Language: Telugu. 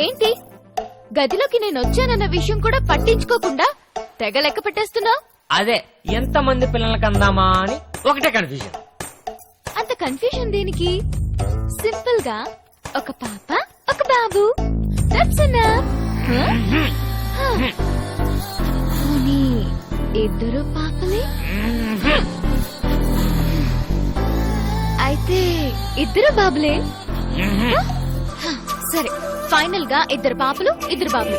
ఏంటి గదిలోకి నేను వచ్చానన్న విషయం కూడా పట్టించుకోకుండా తెగ లెక్క పెట్టేస్తున్నావు. అదే ఎంత మంది పిల్లలకి అందామా అని ఒకటే కన్ఫ్యూజన్. అంత కన్ఫ్యూజన్ దేనికి? సింపుల్ గా ఒక పాప ఒక బాబు, దట్స్ ఎనఫ్. పోనీ ఇద్దరు పాపలే? అయితే ఇద్దరు బాబులే. సరే, ఫైనల్ గా ఇద్దరు పాపలు ఇద్దరు బాబులు.